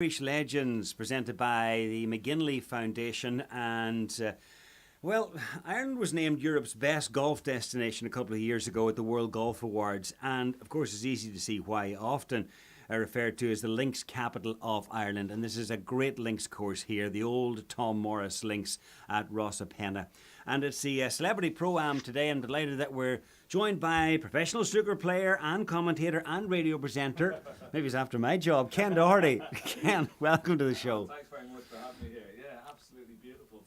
Irish Legends presented by the McGinley Foundation and Ireland was named Europe's best golf destination a couple of years ago at the World Golf Awards, and of course it's easy to see why. Often referred to as the links capital of Ireland, and this is a great links course here, the old Tom Morris links at Rosapenna. And it's the Celebrity Pro-Am today. I'm delighted that we're joined by professional snooker player and commentator and radio presenter, maybe it's after my job, Ken Doherty. Ken, welcome to the show. Thanks very much for having me here. Yeah, absolutely beautiful.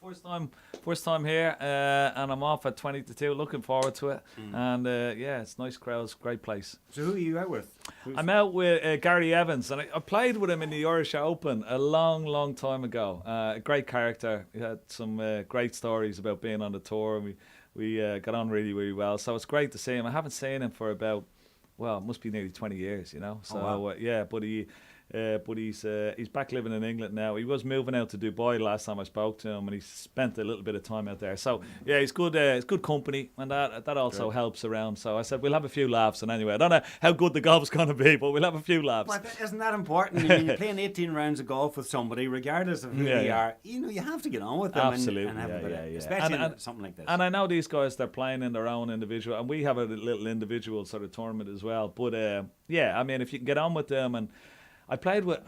First time here, and I'm off at 20 to 2. Looking forward to it. And it's nice crowds, great place. So who are you out with? I'm out with Gary Evans, and I played with him in the Irish Open a long time ago. A great character. He had some great stories about being on the tour, and we got on really well. So it's great to see him. I haven't seen him for about, it must be nearly 20 years, you know. So wow. But he's back living in England now. He was moving out to Dubai last time I spoke to him, and he spent a little bit of time out there. So yeah, he's good. It's good company, and that also helps around. So I said we'll have a few laughs. And anyway, I don't know how good the golf's going to be, but we'll have a few laughs. But isn't that important? I mean, you're playing 18 rounds of golf with somebody, regardless of who they are. You know, you have to get on with them. Absolutely, and have a bit of, especially in something like this. And I know these guys, they're playing in their own individual, and we have a little individual sort of tournament as well. But I mean, if you can get on with them. And I played with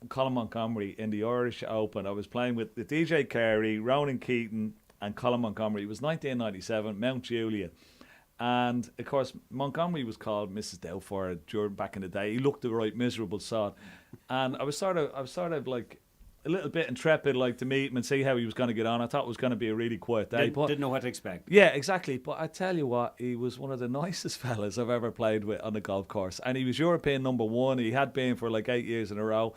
Colin Montgomery in the Irish Open. I was playing with the DJ Carey, Ronan Keaton, and Colin Montgomery. It was 1997, Mount Juliet. And of course, Montgomery was called Mrs. Doubtfire back in the day. He looked the right miserable sod. And I was sort of like a little bit intrepid, like to meet him and see how he was going to get on. I thought it was going to be a really quiet day. Didn't know what to expect. Yeah, exactly. But I tell you what, he was one of the nicest fellas I've ever played with on the golf course. And he was European #1. He had been for like 8 years in a row.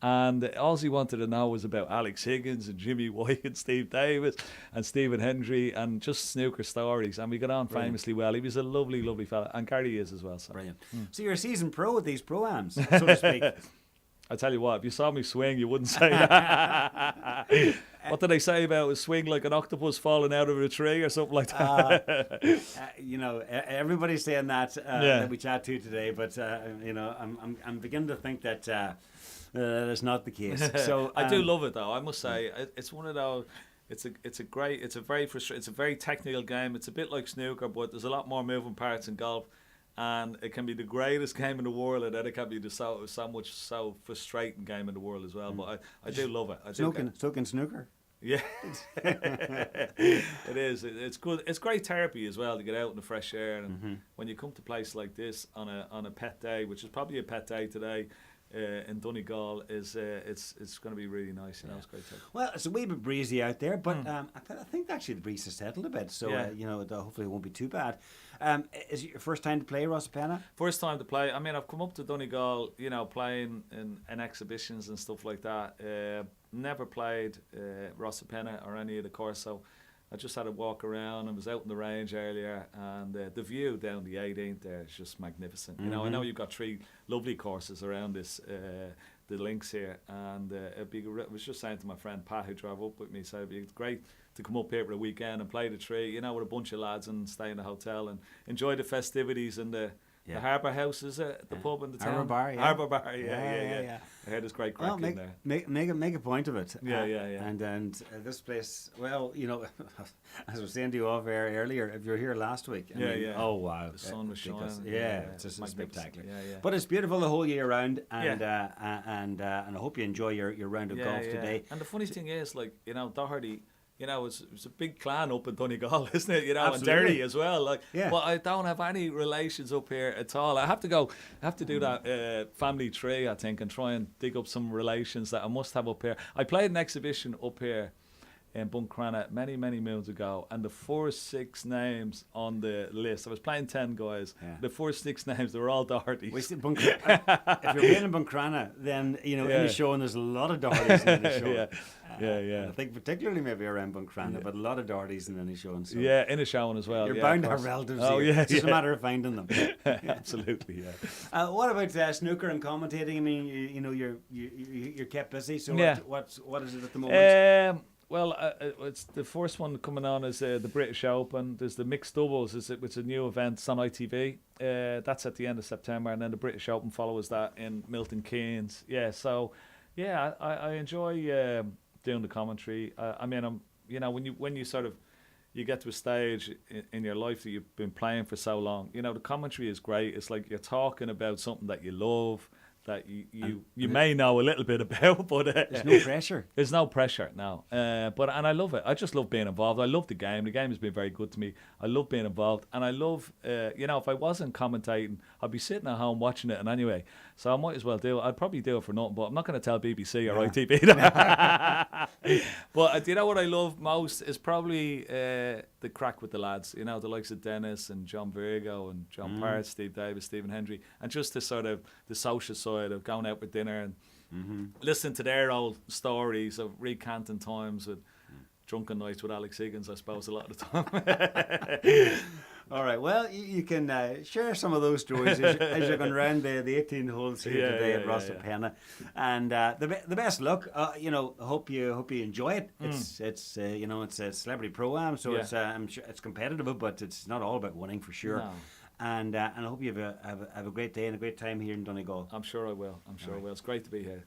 And all he wanted to know was about Alex Higgins and Jimmy White and Steve Davis and Stephen Hendry and just snooker stories. And we got on famously well. He was a lovely fella. And Gary is as well. So. Brilliant. So you're a seasoned pro at these pro-ams, so to speak. I tell you what, if you saw me swing, you wouldn't say that. What did they say about a swing like an octopus falling out of a tree or something like that? Everybody's saying that we chat to today, but I'm beginning to think that that's not the case. So I do love it though. I must say, it's one of those. It's a very technical game. It's a bit like snooker, but there's a lot more moving parts in golf. And it can be the greatest game in the world, and then it can be the so frustrating game in the world as well. But I do love it. Soaking snooker. Yeah, it is. It's good. It's great therapy as well to get out in the fresh air. And when you come to a place like this on a pet day, which is probably a pet day today, in Donegal, it's going to be really nice. You know, it's great. Well, it's a wee bit breezy out there, but I think actually the breeze has settled a bit. So hopefully it won't be too bad. Is it your first time to play Rosapenna? First time to play. I mean, I've come up to Donegal, playing in exhibitions and stuff like that. Never played Rosapenna or any of the course, so I just had a walk around. I was out in the range earlier, and the view down the 18th there is just magnificent. You know, I know you've got 3 lovely courses around this, the links here, and I was just saying to my friend Pat, who drove up with me, said it'd be great to come up here for a weekend and play the 3, with a bunch of lads and stay in a hotel and enjoy the festivities and the Harbour House, is it? The pub in the town? Harbour Bar, yeah. I heard there's great crack in there. Make a point of it. Yeah. And this place, as I was saying to you off air earlier, if you were here last week, oh wow, the sun was shining. It's just spectacular. Yeah. But it's beautiful the whole year round, and I hope you enjoy your round of golf today. And the funny thing is, Doherty. It's a big clan up in Donegal, isn't it? Absolutely. And Derry as well. But I don't have any relations up here at all. I have to do that family tree, I think, and try and dig up some relations that I must have up here. I played an exhibition up here in Buncrana many moons ago, and the first 6 names on the list, I was playing 10 guys, the first 6 names, they were all Dohertys. If you're playing in Buncrana, then in the show, and there's a lot of Dohertys in the show. Yeah. I think particularly maybe around Buncrana, but a lot of Dohertys in any show. So yeah, in a showing as well. You're bound to have relatives here. It's just a matter of finding them. Absolutely, yeah. What about snooker and commentating? I mean, you're kept busy. So what is it at the moment? It's the first one coming on is the British Open. There's the mixed doubles, which is a new event. It's on ITV. That's at the end of September, and then the British Open follows that in Milton Keynes. Yeah, so Yeah, I enjoy doing the commentary. I mean, when you sort of you get to a stage in your life that you've been playing for so long, the commentary is great. It's like you're talking about something that you love, that you may know a little bit about, but there's no pressure. There's no pressure now. And I love it. I just love being involved. I love the game. The game has been very good to me. I love being involved, and I love, if I wasn't commentating, I'd be sitting at home watching it. And anyway, so I might as well do it. I'd probably do it for nothing, but I'm not going to tell BBC or ITV that. But do you know what I love most is probably the crack with the lads. The likes of Dennis and John Virgo and John Part, Steve Davis, Stephen Hendry, and just the sort of the social side of going out for dinner and listening to their old stories of recanting times with drunken nights with Alex Higgins, I suppose, a lot of the time. All right, well, you can share some of those stories as you're going around the 18 holes here today at Rosapenna. And the best luck. Hope you enjoy it. It's a celebrity pro-am, so it's I'm sure it's competitive, but it's not all about winning for sure. No. And I hope you have a great day and a great time here in Donegal. I'm sure I will. I will. It's great to be here.